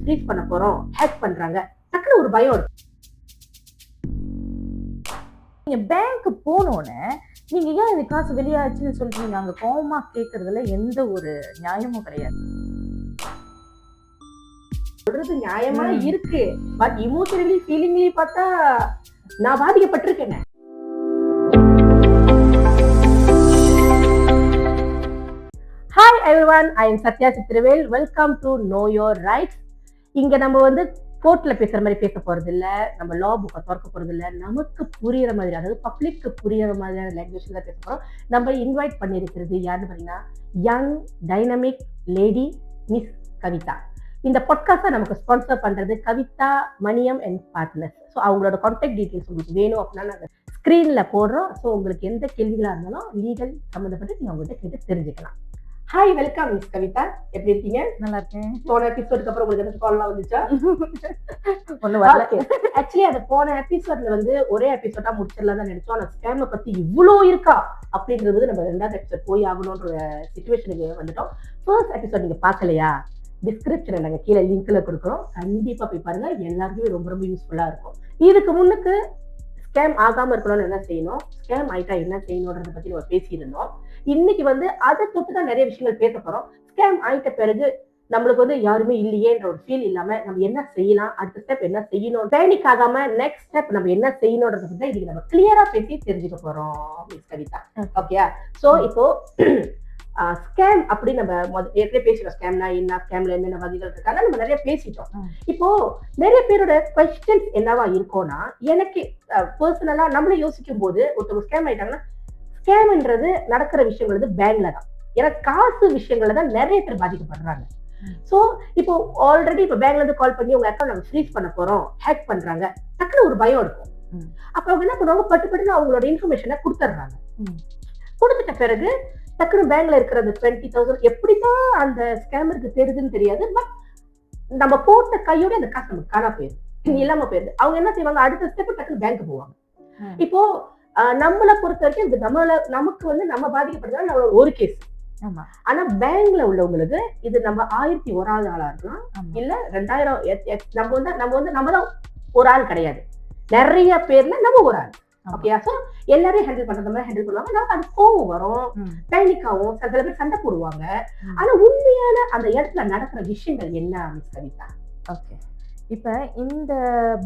Freeze பண்ண போறோம், hack பண்றாங்க, டக்குனு ஒரு பயம் இருக்கு. நீங்க பேங்க் போனோன்னே நீங்க ஏன் இந்த காசு வெளியாச்சுன்னு சொல்லிட்டு நீங்க அங்க கோவமா கேட்கறதுல எந்த ஒரு நியாயமும் கிடையாது. சொல்றது நியாயமா இருக்கு, பட் இமோஷனலி ஃபீலிங்லி பார்த்தா நான் பாதிக்கப்பட்டிருக்கேன். Hi everyone, I am Sathya Chithravel. Welcome to know your rights. இங்க நம்ம வந்து கோர்ட்ல பேசுற மாதிரி பேச போறது இல்ல, நம்ம லா புக்கை திறக்க போறது இல்ல, நமக்கு புரியுற மாதிரி, அதாவது பப்ளிக்கு புரியுற மாதிரியான லாங்குவேஜ் தான் பேச போறோம். நம்ம இன்வைட் பண்ணிருக்கிறது யாருன்னு பாத்தீங்கன்னா young dynamic lady miss Kavitha. இந்த பாட்காஸ்டை நமக்கு ஸ்பான்சர் பண்றது Kavitha Maniam and partners. So அவங்களோட கான்டாக்ட் டீடைல்ஸ் உங்களுக்கு வேணும் அப்படின்னா நாங்கள் ஸ்க்ரீன்ல போடுறோம். ஸோ உங்களுக்கு எந்த கேள்விகளா இருந்தாலும் லீகல் சம்மந்தப்பட்டு நீங்க அவங்கள்ட்ட கேட்டு தெரிஞ்சுக்கலாம். Hi, welcome miss Kavitha. எப்படி இருக்கீங்க? நல்லா இருக்கேன். போன எபிசோடுக்கு அப்புறம் உங்களுக்கு எதாவது கால்லாம் வந்துச்சா? ஒண்ணு வரல. ஆக்சுவலி அது போன எபிசோட்ல வந்து ஒரே எபிசோடா முடிச்சிடலாம் தான் நினைச்சோம். ஆனா ஸ்கேமை பத்தி இவ்வளோ இருக்கா அப்படின்றது நம்ம ரெண்டாவது எபிசோட் போய் ஆகணும்ன்ற சிச்சுவேஷனுக்கு வந்துட்டோம். ஃபர்ஸ்ட் எபிசோட் நீங்க பார்க்கலையா, டிஸ்கிரிப்ஷன்ல நாங்க கீழே லிங்க்ல கொடுக்குறோம், கண்டிப்பா போய் பாருங்க. எல்லாருக்குமே ரொம்ப ரொம்ப யூஸ்ஃபுல்லா இருக்கும். இதுக்கு முன்னுக்கு ஸ்கேம் ஆகாம இருக்கணும்னு என்ன செய்யணும், ஸ்கேம் ஆயிட்டா என்ன செய்யணும்ன்றத பத்தி நம்ம பேசியிருந்தோம். இன்னைக்கு வந்து அதை தொட்டு தான் நிறைய விஷயங்கள் பேச போறோம். ஸ்கேம் ஆயிட்ட பிறகு நம்மளுக்கு வந்து யாருமே இல்லையேன்ற ஒரு ஃபீல் இல்லாம நம்ம என்ன செய்யலாம், அடுத்த ஸ்டெப் என்ன செய்யணும், பேனிக் ஆகாம நெக்ஸ்ட் ஸ்டெப் நம்ம என்ன செய்யணும்ன்றத பத்தி தான் இன்னைக்கு நம்ம கிளியரா பேசி தெரிஞ்சுக்க போறோம் மிஸ் கவிதா. ஓகே, சோ இப்போ ஸ்கேம் அப்படி நம்ம ஏற்கனவே பேசிட்டோம். ஸ்கேம்னா என்ன, ஸ்கேம்ல என்னென்ன வகைகள் இருக்காங்க நம்ம நிறைய பேசிட்டோம். இப்போ நிறைய பேரோட கொஸ்டின்ஸ் என்னவா இருக்கும்னா, எனக்கு பர்சனலா நம்மளே யோசிக்கும் போது ஒருத்தவங்க ஸ்கேம் ஆயிட்டாங்கன்னா, ஸ்கேம்ன்றது நடக்கிற விஷயங்கள் வந்து பேங்க்ல தான், ஏன்னா காசு விஷயங்கள்ல தான் நிறைய பேர் பாதிக்கப்படுறாங்க. சோ இப்போ ஆல்ரெடி இப்ப பேங்க்ல இருந்து கால் பண்ணி உங்க அக்கௌண்ட் நம்ம ஃப்ரீஸ் பண்ண போறோம், ஹேக் பண்றாங்க, டக்குனு ஒரு பயம் இருக்கும். அப்ப அவங்க என்ன பண்ணுவாங்க, பட்டு பட்டுன்னு அவங்களோட இன்ஃபர்மேஷனை கொடுத்துட்றாங்க. கொடுத்துட்ட பிறகு டக்குனு பேங்க்ல இருக்கிற அந்த 20,000 எப்படிதான் அந்த ஸ்கேமருக்கு தெரியுதுன்னு தெரியாது, பட் நம்ம போட்ட கையோட அந்த காசு நமக்கு காணா போயிருது, இல்லாம போயிருது. அவங்க என்ன செய்வாங்க, அடுத்த ஸ்டெப் டக்குனு பேங்க் போவாங்க. இப்போ நம்மளை பொறுத்த வரைக்கும் இது நமக்கு வந்து நம்ம பாதிக்கப்படுறதுனால ஒரு கேஸ். ஆனா பேங்க்ல உள்ளவங்களுக்கு இது நம்ம 1001வது ஆளா இருக்கலாம், இல்ல 2000. நம்ம தான் ஒரு ஆள் கிடையாது, நிறைய பேர்ல நம்ம ஒரு ஆள். ஓகே, சோ எல்லாரையும் ஹேண்டில் பண்ற மாதிரி ஹேண்டில் பண்ணுவாங்க. நமக்கு அது கோவம் வரும், பேனிக் ஆகும், சில பேர் சண்டை போடுவாங்க. ஆனா உண்மையான அந்த இடத்துல நடக்கிற விஷயங்கள் என்ன மிஸ் கவிதா? ஓகே, இப்ப இந்த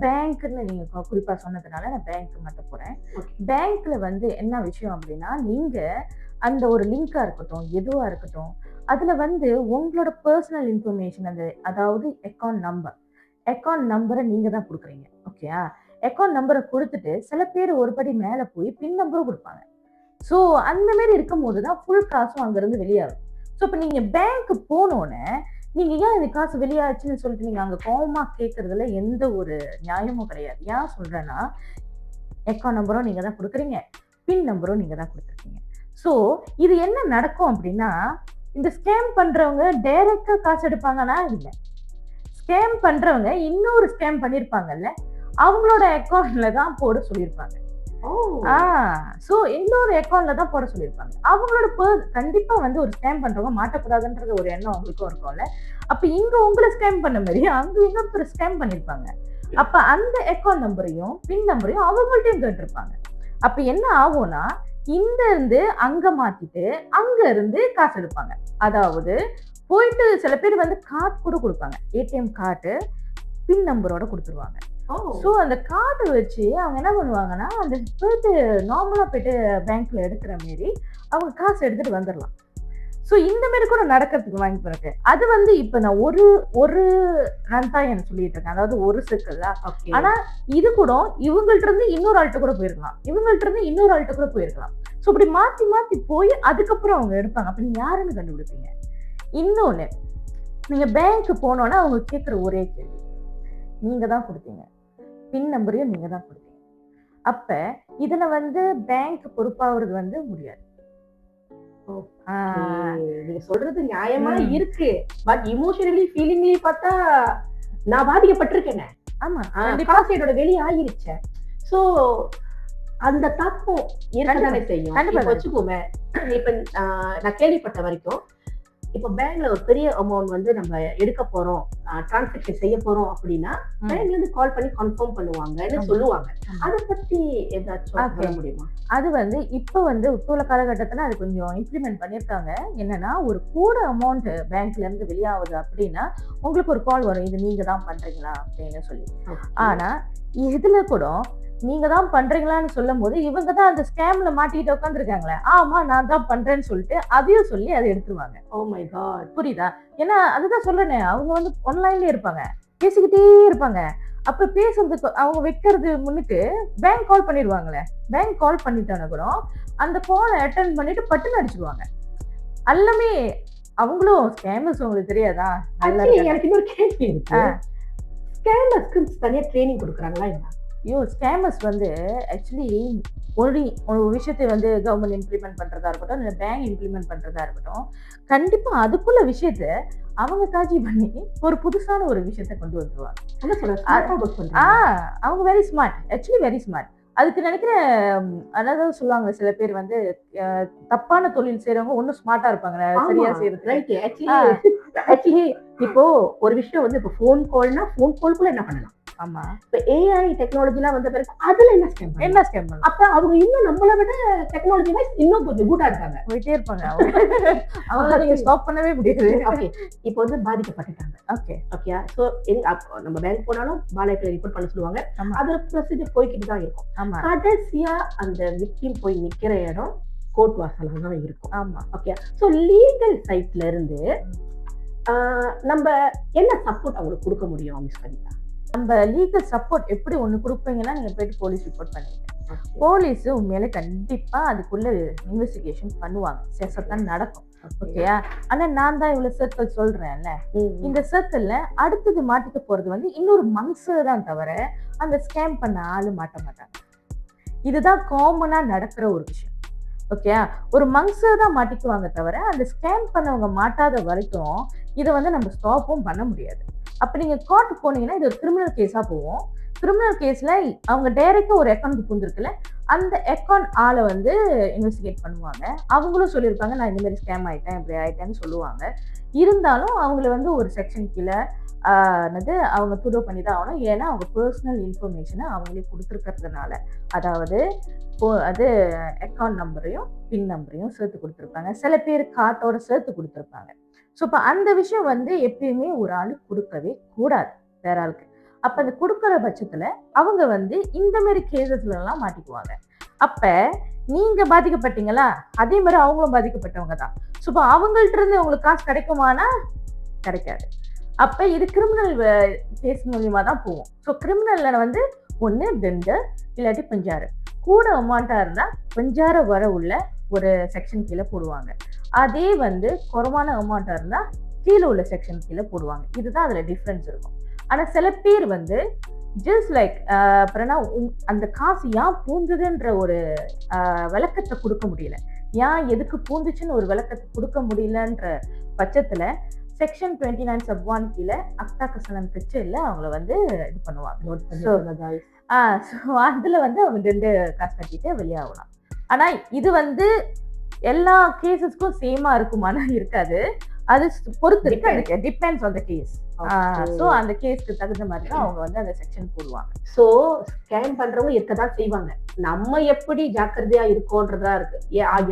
பேங்க்னு நீங்க குறிப்பா சொன்னதுனால நான் பேங்க் மட்டும் போறேன். பேங்க்ல வந்து என்ன விஷயம் அப்படின்னா, நீங்க அந்த ஒரு லிங்கா இருக்கட்டும், எதுவா இருக்கட்டும், அதுல வந்து உங்களோட பர்சனல் இன்ஃபர்மேஷன், அதாவது அக்கௌண்ட் நம்பரை நீங்க தான் கொடுக்குறீங்க. ஓகேயா, அக்கௌண்ட் நம்பரை கொடுத்துட்டு சில பேர் ஒரு படி மேல போய் பின் நம்பரும் கொடுப்பாங்க. ஸோ அந்த மாதிரி இருக்கும் போதுதான் ஃபுல் காசும் அங்கிருந்து வெளியாகும். ஸோ இப்போ நீங்க பேங்க் போனோன்னே நீங்க ஏன் இந்த காசு வெளியாச்சுன்னு சொல்லிட்டு நீங்க அங்க கோவமா கேட்கறதுல எந்த ஒரு நியாயமும் கிடையாது. ஏன் சொல்றேன்னா, அக்கௌண்ட் நம்பரும் நீங்க தான் கொடுக்குறீங்க, பின் நம்பரும் நீங்க தான் கொடுத்துருக்கீங்க. ஸோ இது என்ன நடக்கும் அப்படின்னா, இந்த ஸ்கேம் பண்றவங்க டைரக்டா காசு எடுப்பாங்கன்னா இல்லை, ஸ்கேம் பண்றவங்க இன்னொரு ஸ்கேம் பண்ணிருப்பாங்கல்ல, அவங்களோட அக்கௌண்ட்ல தான் போட சொல்லியிருப்பாங்க. சோ இன்னொரு அக்கௌண்ட்ல தான் போட சொல்லியிருப்பாங்க. அவங்களோட கண்டிப்பா வந்து ஒரு ஸ்கேம் பண்றவங்க மாட்டக்கூடாதுன்றது ஒரு எண்ணம் அவங்களுக்கும் இருக்கும்ல. அப்ப இங்க உங்களை ஸ்கேம் பண்ண மாதிரி அங்க இன்னொருத்தர் ஸ்கேம் பண்ணிருப்பாங்க. அப்ப அந்த அக்கௌண்ட் நம்பரையும் பின் நம்பரையும் அவங்கள்ட்டையும் கேட்டிருப்பாங்க. அப்ப என்ன ஆகும்னா, இந்த இருந்து அங்க மாத்திட்டு அங்க இருந்து காசு எடுப்பாங்க. அதாவது போயிட்டு சில பேர் வந்து கார்டு கூட கொடுப்பாங்க, ஏடிஎம் கார்டு பின் நம்பரோட கொடுத்துருவாங்க. சோ அந்த கார்டு வச்சு அவங்க என்ன பண்ணுவாங்கன்னா, அந்த போயிட்டு நார்மலா போயிட்டு பேங்க்ல எடுக்கிற மாதிரி அவங்க காசு எடுத்துட்டு வந்துடலாம். சோ இந்த மாதிரி கூட நடக்கிறதுக்கு வாங்கி பிறகு அது வந்து இப்ப நான் ஒரு ரந்தாயன் சொல்லிட்டு இருக்கேன், அதாவது ஒரு சிக்கல். ஆனா இது கூட இவங்கள்ட்ட இருந்து இன்னொரு ஆள்கிட்ட கூட போயிருக்கலாம், இவங்கள்ட்ட இருந்து இன்னொரு ஆள்கிட்ட கூட போயிருக்கலாம். சோ இப்படி மாத்தி மாத்தி போய் அதுக்கப்புறம் அவங்க எடுப்பாங்க. அப்ப நீங்க யாருன்னு கண்டுபிடிப்பீங்க? இன்னொன்னு, நீங்க பேங்க் போனோன்னா அவங்க கேட்கிற ஒரே கேள்வி, நீங்க தான் கொடுத்தீங்க, பின் நம்பரையும் நீங்க தான் கொடுத்தீங்க. அப்ப இதுல வந்து பேங்க் பொறுப்பாகிறது வந்து முடியாது. நீங்க சொல்றது நியாயமா இருக்கு, பட் இமோஷனலி ஃபீலிங்லி பார்த்தா நான் பாதிக்கப்பட்டிருக்கேன். ஆமா, காசு என்னோட வெளியே ஆகிருச்சு. சோ அந்த தாக்கம் இருக்கதானே செய்யும். வச்சுக்கோமே, இப்ப நான் கேள்விப்பட்ட வரைக்கும் இப்போ பேங்க்ல ஒரு பெரிய அமௌண்ட் வந்து நம்ம எடுக்க போறோம், டிரான்சாக்ஷன் செய்ய போறோம் அப்படின்னா பேங்க்ல இருந்து கால் பண்ணி கன்ஃபார்ம் பண்ணுவாங்கன்னு சொல்லுவாங்க. அத பத்தி ஏதாச்சும் சொல்ல முடியுமா? அது வந்து இப்ப வந்து இப்போ உள்ள காலகட்டத்துல அது கொஞ்சம் இம்ப்ளிமெண்ட் பண்ணிருக்காங்க. என்னன்னா ஒரு கூட அமௌண்ட் பேங்க்ல இருந்து வெளியாகுது அப்படின்னா உங்களுக்கு ஒரு கால் வரும், இது நீங்க தான் பண்றீங்களா அப்படின்னு சொல்லி. ஆனா இதுல கூட நீங்க தான் பண்றீங்களான்னு சொல்லும் போது இவங்க தான் அந்த ஸ்கேம்ல மாட்டிக்கிட்டு உட்காந்துருக்காங்களே, ஆமா நான் தான் பண்றேன்னு சொல்லிட்டு அதையும் சொல்லி அதை எடுத்துருவாங்க. Oh my god. புரியுதா? ஏன்னா அதுதான் சொல்றேனே, அவங்க வந்து ஆன்லைன்லயே இருப்பாங்க, பேசிக்கிட்டே இருப்பாங்க. அப்ப பேசுறதுக்கு அவங்க வைக்கிறது முன்னுக்கு பேங்க் கால் பண்ணிடுவாங்களே, பேங்க் கால் பண்ணிட்டான கூட அந்த காலை அட்டென்ட் பண்ணிட்டு பட்டுன்னு அடிச்சிடுவாங்க. எல்லாமே அவங்களும் ஸ்கேமர்ஸ். உங்களுக்கு தெரியாதா? எனக்கு இன்னொரு கேள்வி இருக்கு. ஸ்கேமர்ஸ்க்கு தனியா ட்ரைனிங் கொடுக்குறாங்களா என்ன? ஐயோ, ஸ்கேமர்ஸ் வந்து ஆக்சுவலி ஒரு விஷயத்தை வந்து கவர்மெண்ட் இம்ப்ளிமெண்ட் பண்றதா இருக்கட்டும், இல்லை பேங்க் இம்ப்ளிமெண்ட் பண்றதா இருக்கட்டும், கண்டிப்பா அதுக்குள்ள விஷயத்த அவங்க காட்சி பண்ணி ஒரு புதுசான ஒரு விஷயத்த கொண்டு வந்துருவாங்க. அவங்க very smart, actually very smart. அதுக்கு நினைக்கிறேன். அதாவது சொல்லுவாங்க சில பேர் வந்து தப்பான தொழில் செய்யறவங்க ஒன்னும் ஸ்மார்ட்டா இருப்பாங்க, சரியா செய்யறது. ஆக்சுவலி இப்போ ஒரு விஷயம் வந்து இப்போ ஃபோன் கால்னா ஃபோன் கால்குள்ள என்ன பண்ணலாம்? ஆமா, இப்ப ஏஐ டெக்னாலஜிலாம் வந்த பிறகு அதுல என்ன ஸ்கேம் பண்ணலாம்? அப்ப அவங்க இன்னும் நம்மளை விட டெக்னாலஜி வைஸ் இன்னும் கொஞ்சம் குட்டா இருக்காங்க, போயிட்டே இருப்பாங்க. அவங்க நீங்க ஸ்டாப் பண்ணவே முடியாது. ஓகே, இப்போ வந்து பாதிக்கப்பட்டுட்டாங்க. ஓகே ஓகே, சோ நம்ம பேங்க் போனாலும் பாலாய்க்கு ரிப்போர்ட் பண்ண சொல்லுவாங்க. அது ப்ரொசீஜர் போய்கிட்டு தான் இருக்கும். கடைசியா அந்த விக்டிம் போய் நிக்கிற இடம் கோர்ட் வாசலா தான் இருக்கும். ஆமா, ஓகே. சோ லீகல் சைட்ல இருந்து நம்ம என்ன சப்போர்ட் அவங்களுக்கு கொடுக்க முடியும் மிஸ் வனிதா? நம்ம லீகல் சப்போர்ட் எப்படி ஒண்ணு கொடுப்பீங்கன்னா, நீங்க போயிட்டு போலீஸ் ரிப்போர்ட் பண்ணுவீங்க. போலீஸ் உண்மையில கண்டிப்பா அதுக்குள்ள இன்வெஸ்டிகேஷன் பண்ணுவாங்க, சேசத்தான் நடக்கும். ஓகேயா? ஆனா நான் தான் இவ்வளவு சர்க்கிள் சொல்றேன்ல, இந்த சர்க்கிள்ல அடுத்தது மாட்டிக்க போறது வந்து இன்னொரு மங்ஸர் தான் தவிர அந்த ஸ்கேம் பண்ண ஆளு மாட்ட மாட்டாங்க. இதுதான் காமனா நடக்கிற ஒரு விஷயம். ஓகே, ஒரு மங்ஸர் தான் மாட்டிக்குவாங்க தவிர அந்த ஸ்கேம் பண்ணவங்க மாட்டாத வரைக்கும் இதை வந்து நம்ம ஸ்டாப்பும் பண்ண முடியாது. அப்ப நீங்க கோர்ட் போனீங்கன்னா இது ஒரு கிரிமினல் கேஸா போவோம். கிரிமினல் கேஸ்ல அவங்க டைரக்டா ஒரு அக்கௌண்ட் புகுந்திருக்குல்ல, அந்த அக்கௌண்ட் ஆளை வந்து இன்வெஸ்டிகேட் பண்ணுவாங்க. அவங்களும் சொல்லியிருப்பாங்க நான் இந்த மாதிரி ஸ்கேம் ஆயிட்டேன், இப்படி ஆயிட்டேன்னு சொல்லுவாங்க. இருந்தாலும் அவங்கள வந்து ஒரு செக்ஷன் கீழே அவங்க துடோ பண்ணி தான் ஆகணும். ஏன்னா அவங்க பர்சனல் இன்ஃபர்மேஷனை அவங்களே கொடுத்துருக்கிறதுனால, அதாவது அது அக்கௌண்ட் நம்பரையும் பின் நம்பரையும் சேர்த்து கொடுத்துருப்பாங்க. சில பேர் கார்டோட சேர்த்து கொடுத்துருப்பாங்க. ஸோ இப்போ அந்த விஷயம் வந்து எப்பயுமே ஒரு ஆளு கொடுக்கவே கூடாது வேற ஆளுக்கு. அப்ப அந்த கொடுக்குற பட்சத்துல அவங்க வந்து இந்த மாதிரி கேசஸ்ல எல்லாம் மாட்டிக்குவாங்க. அப்ப நீங்க பாதிக்கப்பட்டீங்களா, அதே மாதிரி அவங்களும் பாதிக்கப்பட்டவங்க தான். ஸோ இப்போ அவங்கள்ட்ட இருந்து உங்களுக்கு காசு கிடைக்குமானா கிடைக்காது. அப்ப இது கிரிமினல் கேஸ் மூலியமா தான் போகும். ஸோ கிரிமினல்ல வந்து ஒண்ணு டெண்டு இல்லாட்டி பஞ்சாறு. கூட அமௌண்டா இருந்தா பஞ்சார வர உள்ள ஒரு செக்ஷன் கீழே போடுவாங்க. அதே வந்து குறைவான அமௌண்டா இருந்தா கீழே உள்ள செக்ஷன் கீழே போடுவாங்க. இதுதான் அதுல டிஃபரன்ஸ் இருக்கும். ஆனா சில பேர் வந்து ஜஸ்ட் லைக் அந்த காசு ஏன் பூந்துதுன்ற ஒரு விளக்கத்தை கொடுக்க முடியல, ஏன் எதுக்கு பூந்துச்சுன்னு ஒரு விளக்கத்தை கொடுக்க முடியலன்ற பட்சத்துல செக்ஷன் 29 sub 1 கீழே அக்டா கசனம் பிச்சைல அவங்கள வந்து இது பண்ணுவாங்க. அதுல வந்து அவங்க 2 காசு கட்டிட்டு வெளியாகலாம். ஆனா இது வந்து எல்லா கேசஸ்க்கும் சேமா இருக்குமானா இருக்காது. அது பொறுத்து இருக்கு, depends on the case. So அந்த கேஸ்க்கு தகுந்த மாதிரி தான் அவங்க வந்து அந்த செக்ஷன் போடுவாங்க. சோ ஸ்கேம் பண்றவங்க இருக்கதான் செய்வாங்க. நம்ம எப்படி ஜாக்கிரதையா இருக்கோன்றதா இருக்கு.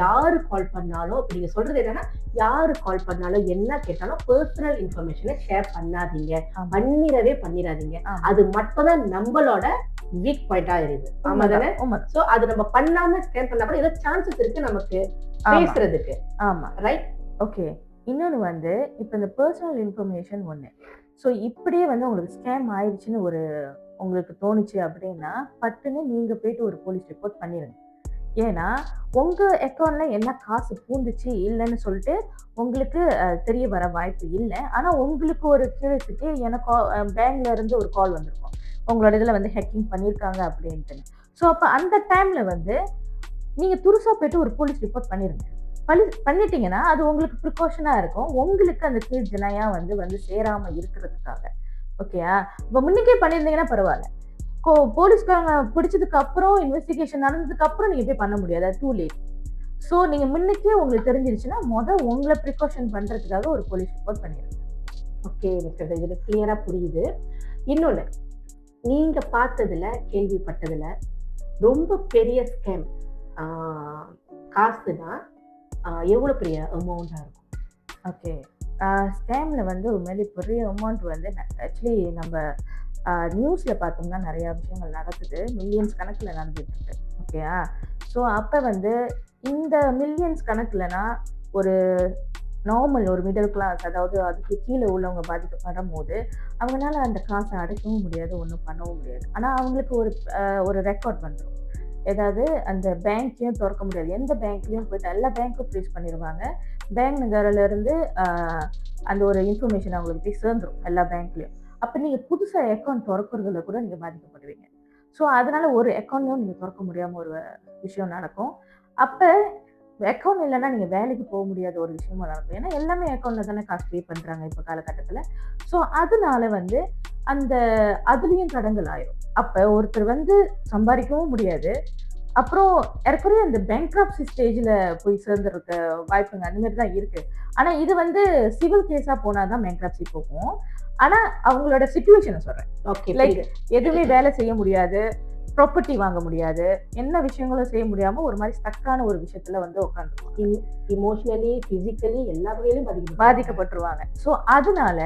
யாரு கால் பண்ணாலும், நீங்க சொல்றது என்னன்னா, யாரு கால் பண்ணாலும் என்ன கேட்டாலும் பர்சனல் இன்ஃபர்மேஷனை ஷேர் பண்ணாதீங்க, பண்ணிடாதீங்க. அது மட்டும்தான் நம்மளோட வீக் பாயிண்டா இருக்குது. ஆமா தானே? சோ அது நம்ம பண்ணாம ஸ்கேம் பண்ணா கூட ஏதோ சான்சஸ் இருக்கு நமக்கு பேசுறதுக்கு. ஆமா, ரைட். ஓகே. இன்னொன்று வந்து இப்போ இந்த பர்சனல் இன்ஃபர்மேஷன் ஒன்று. ஸோ இப்படியே வந்து உங்களுக்கு ஸ்கேம் ஆயிடுச்சுன்னு உங்களுக்கு தோணுச்சு அப்படின்னா பட்டுன்னு நீங்கள் போயிட்டு ஒரு போலீஸ் ரிப்போர்ட் பண்ணிடுங்க. ஏன்னா உங்கள் அக்கௌண்ட்டில் என்ன காசு பூந்துச்சு இல்லைன்னு சொல்லிட்டு உங்களுக்கு தெரிய வர வாய்ப்பு இல்லை. ஆனால் உங்களுக்கு ஒரு கியூரியாசிட்டி, எனக்கு பேங்க்ல இருந்து ஒரு கால் வந்திருக்கும், உங்களோட இதில் வந்து ஹேக்கிங் பண்ணியிருக்காங்க அப்படின்ட்டு. ஸோ அப்போ அந்த டைமில் வந்து நீங்கள் துருசாக போயிட்டு ஒரு போலீஸ் ரிப்போர்ட் பண்ணிடுங்க. பண்ணிட்டீங்கன்னா அது உங்களுக்கு ப்ரிகாஷனா இருக்கும், உங்களுக்கு அந்த கேஸ் ஜனையா வந்து சேராம இருக்கிறதுக்காக. ஓகேயா? இப்போ முன்னுக்கே பண்ணியிருந்தீங்கன்னா பரவாயில்ல. போலீஸ்காரங்க பிடிச்சதுக்கு அப்புறம், இன்வெஸ்டிகேஷன் நடந்ததுக்கு அப்புறம் நீங்க போய் பண்ண முடியாது, டூ லேட். ஸோ நீங்க முன்னுக்கே உங்களுக்கு தெரிஞ்சிருச்சுன்னா உங்களை ப்ரிகாஷன் பண்றதுக்காக ஒரு போலீஸ் ரிப்போர்ட் பண்ணிடுங்க. ஓகே மிஸ்டர், இது கிளியரா புரியுது. இன்னொன்னு, நீங்க பார்த்ததுல கேள்விப்பட்டதுல ரொம்ப பெரிய ஸ்கேம் காசுனா எவ்வளவு பெரிய அமௌண்டா இருக்கும்? ஓகே, ஸ்கேம்ல வந்து உண்மையிலே பெரிய அமௌண்ட் வந்து ஆக்சுவலி நம்ம நியூஸ்ல பார்த்தோம்னா நிறைய விஷயங்கள் நடக்குது, மில்லியன்ஸ் கணக்கில் நடந்துட்டு இருக்கு. ஓகேயா? ஸோ அப்போ வந்து இந்த மில்லியன்ஸ் கணக்குலனா ஒரு நார்மல் ஒரு மிடில் கிளாஸ், அதாவது அதுக்கு கீழே உள்ளவங்க பாதிக்கப்படும் போது அவங்களால அந்த காசை அடைக்கவும் முடியாது, ஒன்றும் பண்ணவும் முடியாது. ஆனால் அவங்களுக்கு ஒரு ரெக்கார்ட் வந்துடும். ஏதாவது அந்த பேங்க்கையும் திறக்க முடியாது, எந்த பேங்க்லையும் போயிட்டு எல்லா பேங்க்கும் ஃப்ரீஸ் பண்ணிடுவாங்க. பேங்க் நகரிலிருந்து அந்த ஒரு இன்ஃபர்மேஷன் அவங்களுக்கு போய் சேர்ந்துடும் எல்லா பேங்க்லையும். அப்போ நீங்கள் புதுசாக அக்கௌண்ட் திறக்கிறதுல கூட நீங்கள் பாதிக்கப்படுவீங்க. ஸோ அதனால ஒரு அக்கௌண்ட்டையும் நீங்கள் திறக்க முடியாமல் ஒரு விஷயம் நடக்கும். அப்போ அக்கௌண்ட் இல்லைன்னா நீங்கள் வேலைக்கு போக முடியாத ஒரு விஷயமா நடக்கும். ஏன்னா எல்லாமே அக்கௌண்ட்ல தானே காசு பே பண்ணுறாங்க இப்போ காலகட்டத்தில். ஸோ அதனால வந்து அதுலேயும் தடங்கல் ஆயிரும். அப்போ ஒருத்தர் வந்து சம்பாதிக்கவும் முடியாது, அப்புறம் ஏற்கனவே அந்த பேங்க்ரப்சி ஸ்டேஜில் போய் சேர்ந்துருக்க வாய்ப்புங்க அந்த மாதிரி தான் இருக்கு. ஆனால் இது வந்து சிவில் கேஸாக போனால் தான் பேங்க்ரப்சி போகும். ஆனால் அவங்களோட சிச்சுவேஷனை சொல்கிறேன். ஓகே, லைக் எதுவுமே வேலை செய்ய முடியாது, ப்ராப்பர்ட்டி வாங்க முடியாது, என்ன விஷயங்களும் செய்ய முடியாம ஒரு மாதிரி ஸ்டக்கான ஒரு விஷயத்துல வந்து உட்காந்துருவாங்க. இமோஷனலி, பிசிக்கலி எல்லா வகையிலும் பாதிக்கப்பட்டுருவாங்க. ஸோ அதனால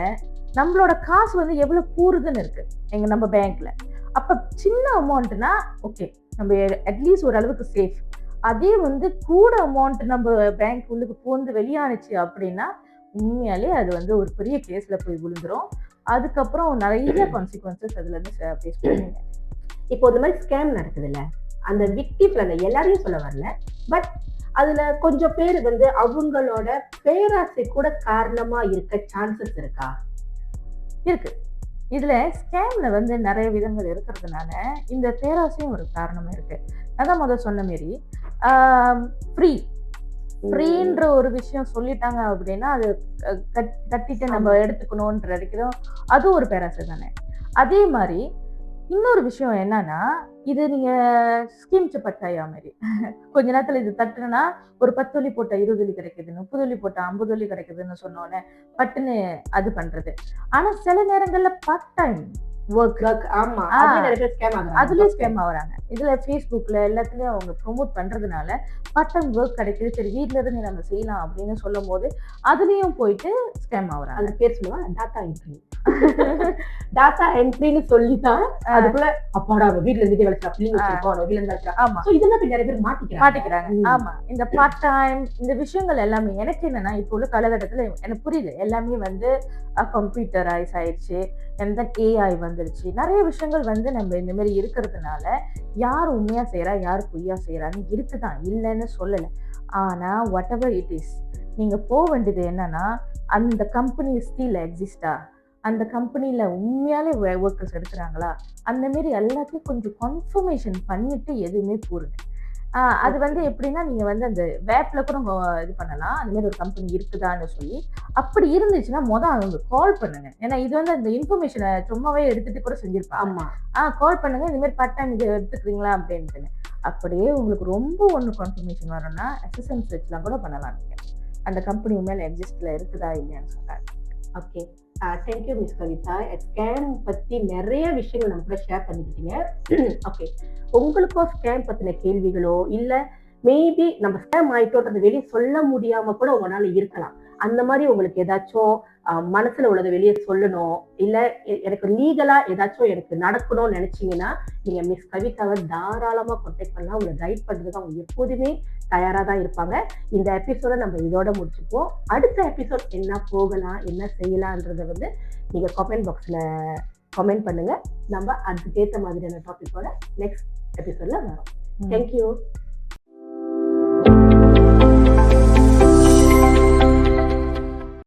நம்மளோட காசு வந்து எவ்வளவு கூறுதுன்னு இருக்கு நம்ம பேங்க்ல. அப்ப சின்ன அமௌண்ட்னா ஓகே, நம்ம அட்லீஸ்ட் ஒரு அளவுக்கு சேஃப். அதே வந்து கூட அமௌண்ட் நம்ம பேங்க் உள்ளுக்கு பூந்து வெளியானுச்சு அப்படின்னா உண்மையாலே அது வந்து ஒரு பெரிய கேஸ்ல போய் விழுந்துரும். அதுக்கப்புறம் நிறைய கான்சிக்வன்சஸ் அதுல இருந்து ஃபேஸ் பண்ணுவீங்க. இப்போ இந்த மாதிரி ஸ்கேம் நடக்குதுல்ல, அந்த விக்டிம்ல எல்லாரையும் சொல்ல வரல, பட் அதுல கொஞ்சம் பேர் வந்து அவங்களோட பேராசை கூட காரணமா இருக்க சான்சஸ் இருக்கா? இருக்கு. இதுல ஸ்கேம்ல வந்து நிறைய விதங்கள் இருக்கிறதுனால இந்த பேராசையும் ஒரு காரணமா இருக்கு. அதான் முதல் சொன்ன மாரி ஃப்ரீன்ற ஒரு விஷயம் சொல்லிட்டாங்க அப்படின்னா அது கட்டிட்டு நம்ம எடுத்துக்கணும்ன்ற அடிக்கிறோம், அது ஒரு பேராசை தானே. அதே மாதிரி இன்னொரு விஷயம் என்னன்னா, இது நீங்க ஸ்கீம் பட்டாயா மாதிரி கொஞ்ச நேரத்துல இது தட்டுனா ஒரு 10 வழி போட்ட 20 வழி கிடைக்குது, 30 வழி போட்ட 50 வழி கிடைக்குதுன்னு சொன்னோன்னே பட்டுன்னு அது பண்றது. ஆனா சில நேரங்கள்ல பார்ட் டைம் ஒர்க் அதுலயும் ஸ்கேம் ஆகுறாங்க. இதுல ஃபேஸ்புக்ல எல்லாத்துலயும் அவங்க ப்ரொமோட் பண்றதுனால பார்ட் டைம் ஒர்க் கிடைக்குது, சரி வீட்டுல இருந்து நம்ம செய்யலாம் அப்படின்னு சொல்லும் போது அதுலயும் போயிட்டு ஸ்கேம் ஆகுறாங்க. அது பேர் சொல்லுவாங்க டாட்டா என்ட்ரி. டாட்டா என்ட்ரின்னு சொல்லிதான் அதுக்குள்ள அப்பாடா வீட்டுல இருந்து வேலைச்சா. ஆமா, இதெல்லாம் நிறைய பேர் மாட்டிக்கிறாங்க. ஆமா, இந்த பார்ட் டைம் இந்த விஷயங்கள் எல்லாமே எனக்கு என்னன்னா இப்போ உள்ள காலகட்டத்துல எனக்கு புரியுது, எல்லாமே வந்து கம்ப்யூட்டரைஸ் ஆயிடுச்சு, எந்த ஏஐ வந்துருச்சு, நிறைய விஷயங்கள் வந்து நம்ம இந்த மாதிரி இருக்கிறதுனால யார் உண்மையா செய்யறா யார் பொய்யா செய்யறான்னு இருக்குதான், இல்லைன்னு சொல்லல. ஆனா வாட் எவர் இட் இஸ், நீங்க போக வேண்டியது என்னன்னா அந்த கம்பெனி ஸ்டில் எக்ஸிஸ்டா, அந்த கம்பெனில உண்மையாலே ஒர்க்கர்ஸ் எடுக்கிறாங்களா, அந்த மாதிரி எல்லாத்தையும் கொஞ்சம் கன்ஃபர்மேஷன் பண்ணிட்டு எதுவுமே போடுங்க. அது வந்து எப்படின்னா நீங்க வந்து அந்த வேப்ல கூட இது பண்ணலாம், அந்த மாதிரி ஒரு கம்பெனி இருக்குதான்னு சொல்லி. அப்படி இருந்துச்சுன்னா அவங்க கால் பண்ணுங்க. ஏன்னா இது வந்து அந்த இன்ஃபர்மேஷனை சும்மாவே எடுத்துட்டு கூட செஞ்சிருப்பாங்க. கால் பண்ணுங்க, இந்த மாதிரி பார்ட் டைம் இது எடுத்துக்கிறீங்களா அப்படின்ட்டு. அப்படியே உங்களுக்கு ரொம்ப ஒன்று கன்ஃபர்மேஷன் வரணும்னா SSN சர்ச்லாம் கூட பண்ணலாம். நீங்க அந்த கம்பெனி உண்மையில எக்ஸிஸ்ட்ல இருக்குதா இல்லையான்னு சொல்றாங்க. Okay, thank you miss Kavitha. Scam பத்தி நிறைய விஷயங்கள் நம்ம கூட ஷேர் பண்ணிக்கிட்டீங்க. ஓகே, உங்களுக்கும் ஸ்கேம் பத்தின கேள்விகளோ இல்ல மேபி நம்ம ஸ்கேம் ஆயிட்டோன்றது வெளியே சொல்ல முடியாம கூட உங்களால இருக்கலாம். அந்த மாதிரி உங்களுக்கு ஏதாச்சும் மனசுல உள்ளதை வெளியே சொல்லணும், இல்ல எனக்கு லீகலா ஏதாச்சும் எனக்கு நடக்கணும்னு நினைச்சீங்கன்னா நீங்க மிஸ் கவிதாவை தாராளமா கான்டாக்ட் பண்ணலாம். உங்களை கைட் பண்றதுக்கு அவங்க எப்போதுமே தயாரா தான் இருப்பாங்க. இந்த எபிசோட நம்ம இதோட முடிச்சுப்போம். அடுத்த எபிசோட் என்ன போகலாம், என்ன செய்யலாம்ன்றத வந்து நீங்க கமெண்ட் பாக்ஸ்ல கமெண்ட் பண்ணுங்க. நம்ம அதுக்கேற்ற மாதிரியான டாபிக்கோட நெக்ஸ்ட் எபிசோட்ல வரோம். தேங்க்யூ.